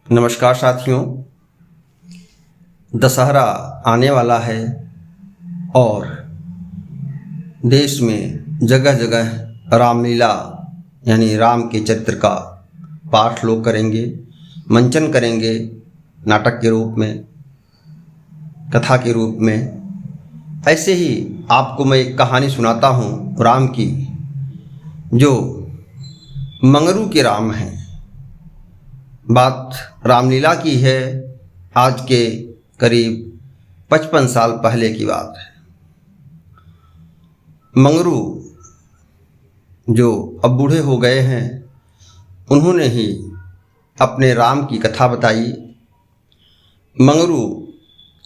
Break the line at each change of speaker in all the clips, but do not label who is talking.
नमस्कार साथियों। दशहरा आने वाला है और देश में जगह जगह रामलीला यानी राम के चरित्र का पाठ लोग करेंगे, मंचन करेंगे, नाटक के रूप में, कथा के रूप में। ऐसे ही आपको मैं एक कहानी सुनाता हूँ राम की, जो मंगरू के राम हैं। बात रामलीला की है, आज के करीब 55 साल पहले की बात है। मंगरू जो अब बूढ़े हो गए हैं, उन्होंने ही अपने राम की कथा बताई। मंगरू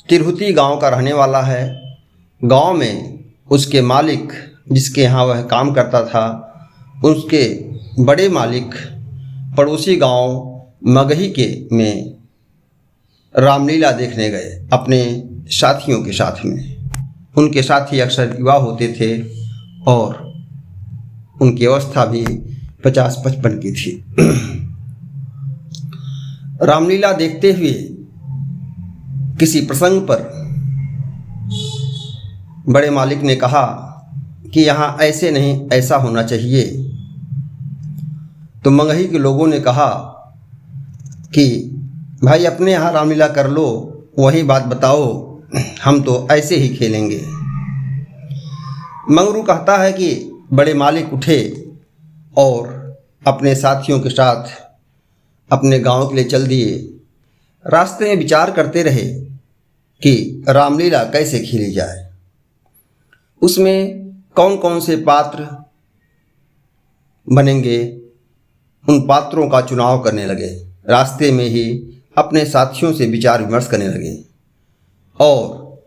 तिरहुती गांव का रहने वाला है। गांव में उसके मालिक, जिसके यहाँ वह काम करता था, उसके बड़े मालिक पड़ोसी गांव मगही के में रामलीला देखने गए अपने साथियों के साथ में। उनके साथी अक्सर युवा होते थे और उनकी अवस्था भी 50-55 की थी। रामलीला देखते हुए किसी प्रसंग पर बड़े मालिक ने कहा कि यहाँ ऐसे नहीं, ऐसा होना चाहिए। तो मगही के लोगों ने कहा कि भाई अपने यहाँ रामलीला कर लो, वही बात बताओ, हम तो ऐसे ही खेलेंगे। मंगरू कहता है कि बड़े मालिक उठे और अपने साथियों के साथ अपने गांव के लिए चल दिए। रास्ते में विचार करते रहे कि रामलीला कैसे खेली जाए, उसमें कौन कौन से पात्र बनेंगे, उन पात्रों का चुनाव करने लगे। रास्ते में ही अपने साथियों से विचार विमर्श करने लगे और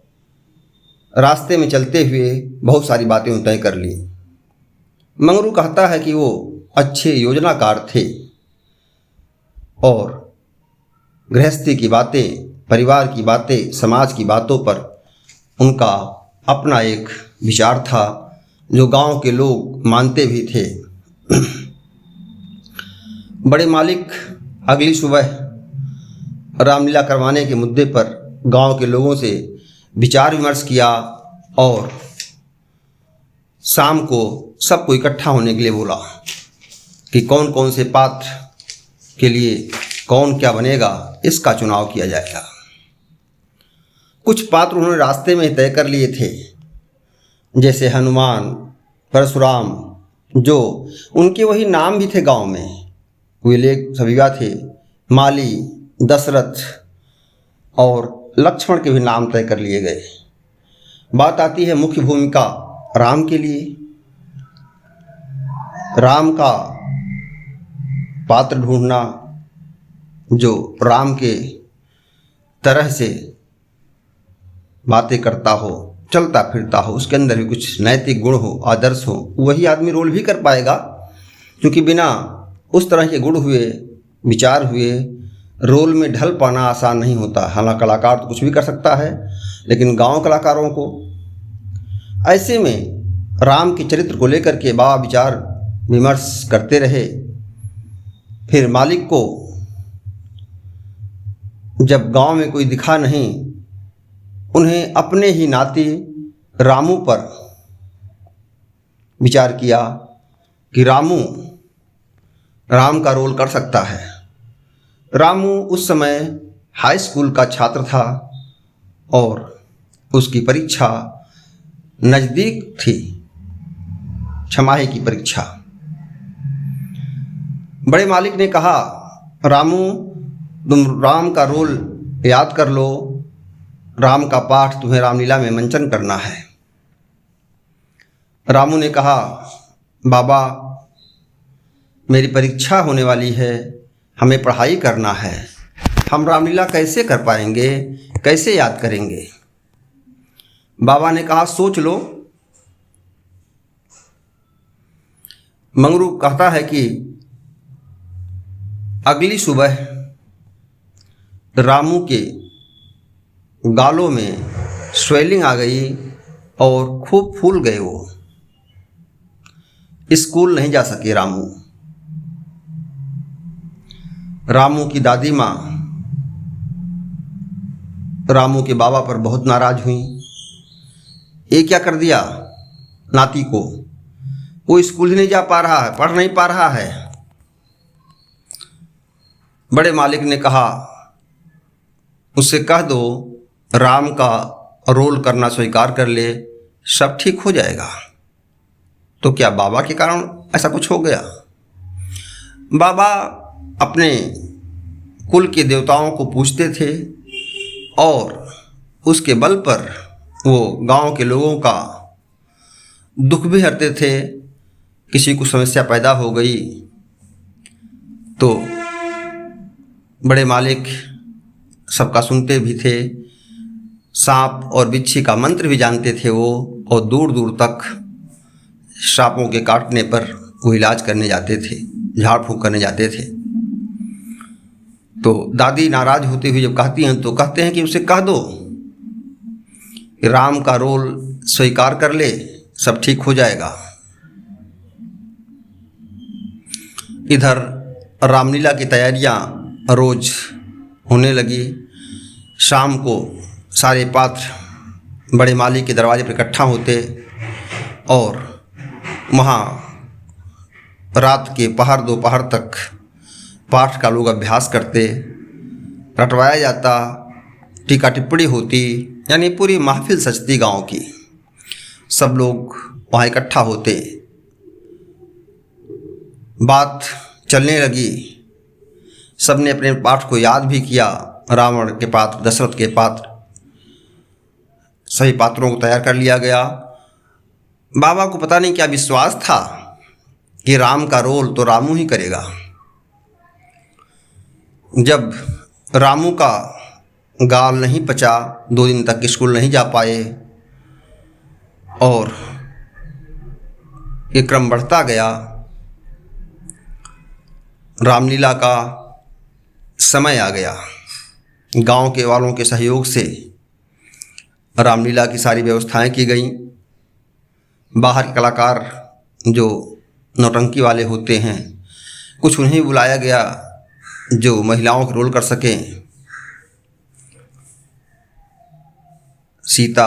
रास्ते में चलते हुए बहुत सारी बातें तय कर ली। मंगरू कहता है कि वो अच्छे योजनाकार थे और गृहस्थी की बातें, परिवार की बातें, समाज की बातों पर उनका अपना एक विचार था, जो गांव के लोग मानते भी थे। बड़े मालिक अगली सुबह रामलीला करवाने के मुद्दे पर गांव के लोगों से विचार विमर्श किया और शाम को सबको इकट्ठा होने के लिए बोला कि कौन कौन से पात्र के लिए कौन क्या बनेगा, इसका चुनाव किया जाएगा। कुछ पात्र उन्होंने रास्ते में तय कर लिए थे, जैसे हनुमान, परशुराम, जो उनके वही नाम भी थे गांव में, वे लोग सभी थे। माली, दशरथ और लक्ष्मण के भी नाम तय कर लिए गए। बात आती है मुख्य भूमिका राम के लिए। राम का पात्र ढूंढना जो राम के तरह से बातें करता हो, चलता फिरता हो, उसके अंदर भी कुछ नैतिक गुण हो, आदर्श हो, वही आदमी रोल भी कर पाएगा। क्योंकि बिना उस तरह के गुण हुए, विचार हुए, रोल में ढल पाना आसान नहीं होता। हालांकि कलाकार तो कुछ भी कर सकता है, लेकिन गांव कलाकारों को ऐसे में राम के चरित्र को लेकर के बाबा विचार विमर्श करते रहे। फिर मालिक को जब गांव में कोई दिखा नहीं, उन्हें अपने ही नाती रामू पर विचार किया कि रामू राम का रोल कर सकता है। रामू उस समय हाई स्कूल का छात्र था और उसकी परीक्षा नज़दीक थी, छमाही की परीक्षा। बड़े मालिक ने कहा, रामू तुम राम का रोल याद कर लो, राम का पाठ तुम्हें रामलीला में मंचन करना है। रामू ने कहा, बाबा मेरी परीक्षा होने वाली है, हमें पढ़ाई करना है, हम रामलीला कैसे कर पाएंगे, कैसे याद करेंगे। बाबा ने कहा, सोच लो। मंगरू कहता है कि अगली सुबह रामू के गालों में स्वेलिंग आ गई और खूब फूल गए। वो स्कूल नहीं जा सके। रामू की दादी माँ रामू के बाबा पर बहुत नाराज हुई। ये क्या कर दिया नाती को, वो स्कूल ही नहीं जा पा रहा है, पढ़ नहीं पा रहा है। बड़े मालिक ने कहा उससे कह दो राम का रोल करना स्वीकार कर ले, सब ठीक हो जाएगा। तो क्या बाबा के कारण ऐसा कुछ हो गया? बाबा अपने कुल के देवताओं को पूजते थे और उसके बल पर वो गांव के लोगों का दुख भी हरते थे। किसी को समस्या पैदा हो गई तो बड़े मालिक सबका सुनते भी थे। सांप और बिच्छी का मंत्र भी जानते थे वो, और दूर दूर तक सांपों के काटने पर वो इलाज करने जाते थे, झाड़ फूंक करने जाते थे। तो दादी नाराज होते हुए जब कहती हैं तो कहते हैं कि उसे कह दो कि राम का रोल स्वीकार कर ले, सब ठीक हो जाएगा। इधर रामलीला की तैयारियां रोज होने लगी। शाम को सारे पात्र बड़े मालिक के दरवाजे पर इकट्ठा होते और वहाँ रात के पहर दोपहर तक पाठ का लोग अभ्यास करते, रटवाया जाता, टीका टिप्पणी होती, यानी पूरी महफिल सजती गांव की। सब लोग वहाँ इकट्ठा होते, बात चलने लगी। सबने अपने पाठ को याद भी किया, रावण के पात्र, दशरथ के पात्र, सभी पात्रों को तैयार कर लिया गया। बाबा को पता नहीं क्या विश्वास था कि राम का रोल तो रामू ही करेगा। जब रामू का गाल नहीं पचा, 2 दिन तक स्कूल नहीं जा पाए और ये क्रम बढ़ता गया। रामलीला का समय आ गया। गांव के वालों के सहयोग से रामलीला की सारी व्यवस्थाएं की गईं। बाहर के कलाकार जो नौटंकी वाले होते हैं, कुछ उन्हें बुलाया गया जो महिलाओं के रोल कर सकें। सीता,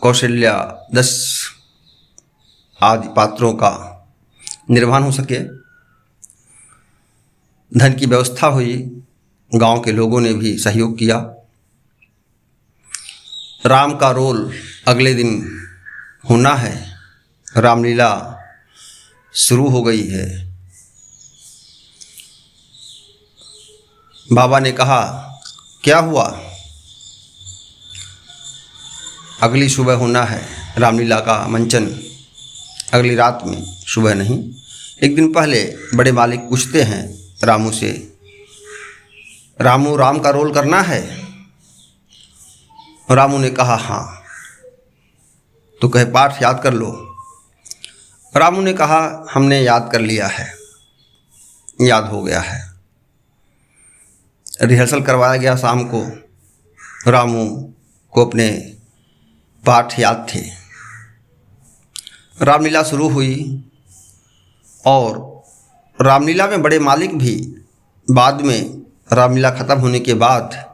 कौशल्या, 10 आदि पात्रों का निर्माण हो सके। धन की व्यवस्था हुई, गांव के लोगों ने भी सहयोग किया। राम का रोल अगले दिन होना है। रामलीला शुरू हो गई है। बाबा ने कहा क्या हुआ? अगली सुबह होना है रामलीला का मंचन, अगली रात में, सुबह नहीं। एक दिन पहले बड़े मालिक पूछते हैं रामू से, रामू राम का रोल करना है? रामू ने कहा हाँ। तो कहे पाठ याद कर लो। रामू ने कहा हमने याद कर लिया है, याद हो गया है। रिहर्सल करवाया गया शाम को। रामू को अपने पाठ याद थे। रामलीला शुरू हुई और रामलीला में बड़े मालिक भी बाद में रामलीला ख़त्म होने के बाद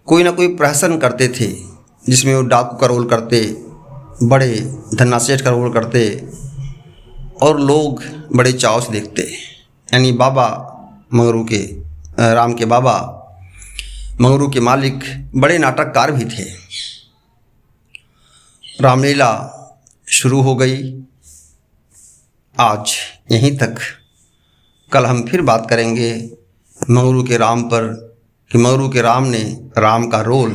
कोई ना कोई प्रहसन करते थे, जिसमें वो डाकू का रोल करते, बड़े धन्ना सेठ का रोल करते और लोग बड़े चाव से देखते। यानी बाबा मंगरू के, राम के बाबा मंगरू के मालिक बड़े नाटककार भी थे। रामलीला शुरू हो गई। आज यहीं तक। कल हम फिर बात करेंगे मंगरू के राम पर कि मंगरू के राम ने राम का रोल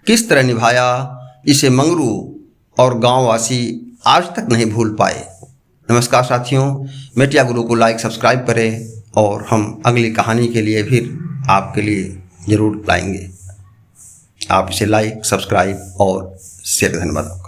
किस तरह निभाया, इसे मंगरू और गांववासी आज तक नहीं भूल पाए। नमस्कार साथियों, मेटिया गुरु को लाइक सब्सक्राइब करें और हम अगली कहानी के लिए फिर आपके लिए ज़रूर लाएंगे। आप इसे लाइक, सब्सक्राइब और शेयर। धन्यवाद।